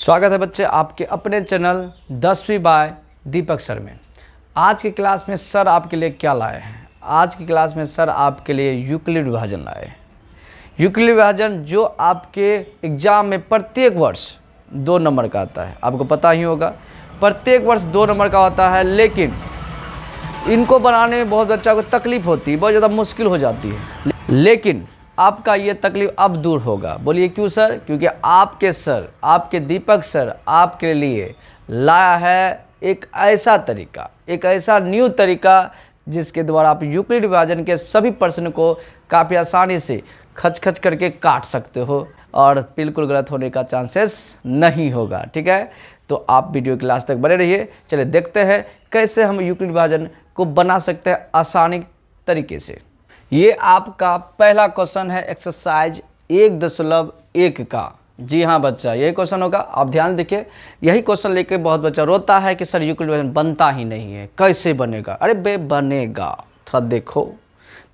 स्वागत है बच्चे आपके अपने चैनल 10वीं बाय दीपक सर में। आज की क्लास में सर आपके लिए क्या लाए हैं? आज की क्लास में सर आपके लिए यूक्लिड विभाजन लाए हैं। यूक्लिड विभाजन जो आपके एग्जाम में प्रत्येक वर्ष 2 नंबर का आता है, आपको पता ही होगा। प्रत्येक वर्ष 2 नंबर का होता है, लेकिन इनको बनाने में बहुत बच्चा को तकलीफ होती है, बहुत ज़्यादा मुश्किल हो जाती है। लेकिन आपका ये तकलीफ अब दूर होगा। बोलिए क्यों सर? क्योंकि आपके सर, आपके दीपक सर आपके लिए लाया है एक ऐसा तरीका, एक ऐसा न्यू तरीका जिसके द्वारा आप यूक्लिड विभाजन के सभी प्रश्न को काफ़ी आसानी से खच खच करके काट सकते हो और बिल्कुल गलत होने का चांसेस नहीं होगा। ठीक है, तो आप वीडियो के लास्ट तक बने रहिए। चलिए देखते हैं कैसे हम यूक्लिड विभाजन को बना सकते हैं आसानी तरीके से। ये आपका पहला क्वेश्चन है एक्सरसाइज 1.1 का। जी हाँ बच्चा, यही क्वेश्चन होगा। आप ध्यान देखिए, यही क्वेश्चन लेके बहुत बच्चा रोता है कि सर यूक्लिड विभाजन बनता ही नहीं है, कैसे बनेगा? अरे बे बनेगा, थोड़ा देखो।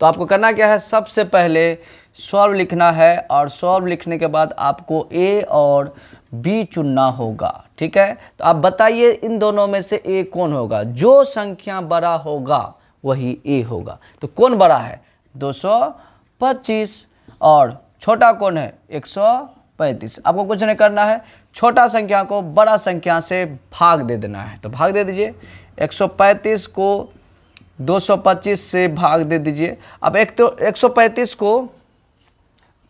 तो आपको करना क्या है, सबसे पहले सॉल्व लिखना है और सॉल्व लिखने के बाद आपको ए और बी चुनना होगा। ठीक है, तो आप बताइए इन दोनों में से ए कौन होगा? जो संख्या बड़ा होगा वही ए होगा। तो कौन बड़ा है? 225 और छोटा कौन है? 135। आपको कुछ नहीं करना है, छोटा संख्या को बड़ा संख्या से भाग दे देना है। तो भाग दे दीजिए, 135 को 225 से भाग दे दीजिए। अब 135 को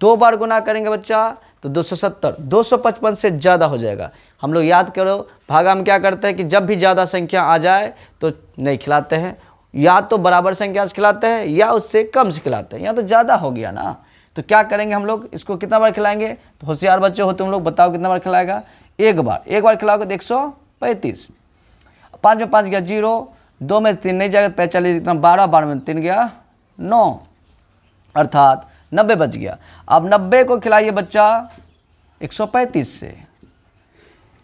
2 बार गुना करेंगे बच्चा तो 270, 255 से ज़्यादा हो जाएगा। हम लोग याद करो, भागा हम क्या करते हैं कि जब भी ज़्यादा संख्या आ जाए तो नहीं खिलाते हैं, या तो बराबर संख्या से खिलाते हैं या उससे कम से खिलाते हैं। या तो ज़्यादा हो गया ना, तो क्या करेंगे हम लोग, इसको कितना बार खिलाएंगे? तो होशियार बच्चे हो तुम लोग, बताओ कितना बार खिलाएगा? एक बार खिलाओगे तो 135। 5 में 5 गया 0, 2 में 3 नहीं जाएगा, 45 इतना 12, 12 में 3 गया 9, अर्थात 90 बच गया। अब 90 को खिलाइए बच्चा 135 से,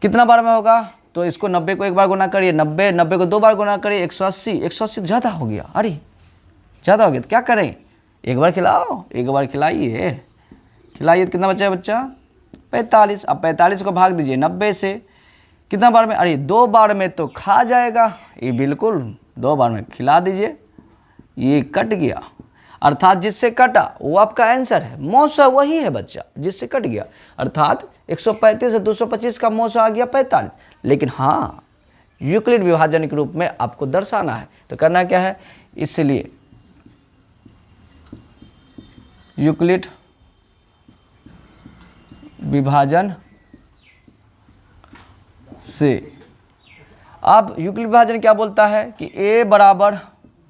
कितना बार में होगा? तो इसको 90 को एक बार गुना करिए, 90 को 2 बार गुना करिए, 180 ज़्यादा हो गया। अरे ज़्यादा हो गया तो क्या करें? एक बार खिलाओ, एक बार खिलाइए तो कितना बचा है बच्चा? 45। अब 45 को भाग दीजिए 90 से, कितना बार में? अरे 2 बार में तो खा जाएगा ये, बिल्कुल 2 बार में खिला दीजिए। ये कट गया, अर्थात जिससे कटा वो आपका आंसर है। मौसा वही है बच्चा जिससे कट गया, अर्थात 135 से 225 का मौसा आ गया 45। लेकिन हाँ, यूक्लिड विभाजन के रूप में आपको दर्शाना है। तो करना क्या है, इसलिए यूक्लिड विभाजन से, अब यूक्लिड विभाजन क्या बोलता है कि a बराबर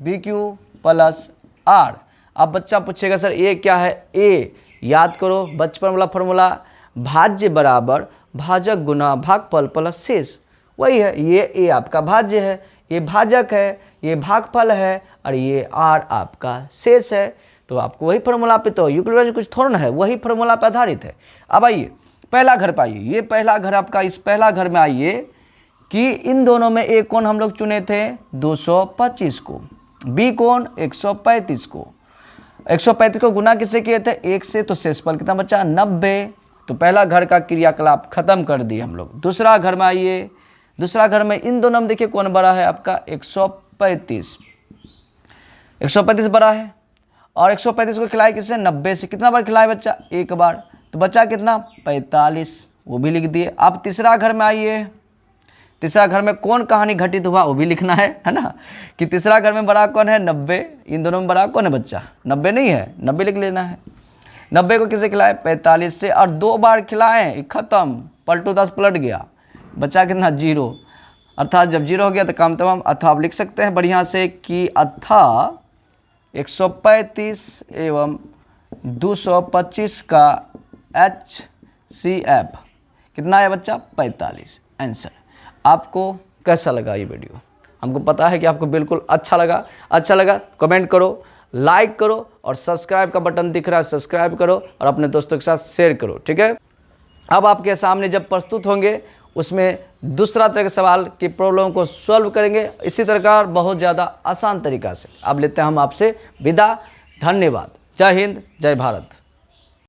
BQ प्लस R। अब बच्चा पूछेगा सर ए क्या है? ए याद करो बचपन वाला फॉर्मूला, भाज्य बराबर भाजक गुना भागफल प्लस शेष, वही है। ये ए आपका भाज्य है, ये भाजक है, ये भागफल है और ये आर आपका शेष है। तो आपको वही फॉर्मूला पे, तो यूक्लिड विभाजन कुछ थोड़ा ना है, वही फॉर्मूला पे आधारित है। अब आइए पहला घर पे आइए, ये पहला घर आपका, इस पहला घर में आइए कि इन दोनों में ए कौन हम लोग चुने थे? 225 को, बी कौन? 135 को। 135 को गुना किससे किए थे? 1 से, तो शेषफल कितना बचा? 90। तो पहला घर का क्रियाकलाप खत्म कर दिए हम लोग। दूसरा घर में आइए, दूसरा घर में इन दोनों में देखिए कौन बड़ा है आपका? 135। 135 बड़ा है और 135 को खिलाए किससे? 90 से। कितना बार खिलाए बच्चा? एक बार। तो बच्चा कितना? 45, वो भी लिख दिए। अब तीसरा घर में आइए, तीसरा घर में कौन कहानी घटित हुआ वो भी लिखना है ना, कि तीसरा घर में बड़ा कौन है? 90। इन दोनों में बड़ा कौन है बच्चा? 90 नहीं है, 90 लिख लेना है। 90 को किसे खिलाए? 45 से, और 2 बार खिलाएं, खत्म, पलटू 10 पलट गया, बच्चा कितना? 0। अर्थात जब 0 हो गया तो काम तमाम। अथा आप लिख सकते हैं बढ़िया से कि अथा 135 एवं 225 का HCF कितना है बच्चा? 45 आंसर। आपको कैसा लगा ये वीडियो? हमको पता है कि आपको बिल्कुल अच्छा लगा। कमेंट करो, लाइक करो और सब्सक्राइब का बटन दिख रहा है, सब्सक्राइब करो और अपने दोस्तों के साथ शेयर करो। ठीक है, अब आपके सामने जब प्रस्तुत होंगे उसमें दूसरा तरह के सवाल की प्रॉब्लम को सॉल्व करेंगे, इसी तरह का बहुत ज़्यादा आसान तरीका से। अब लेते हैं हम आपसे विदा। धन्यवाद। जय हिंद, जय भारत।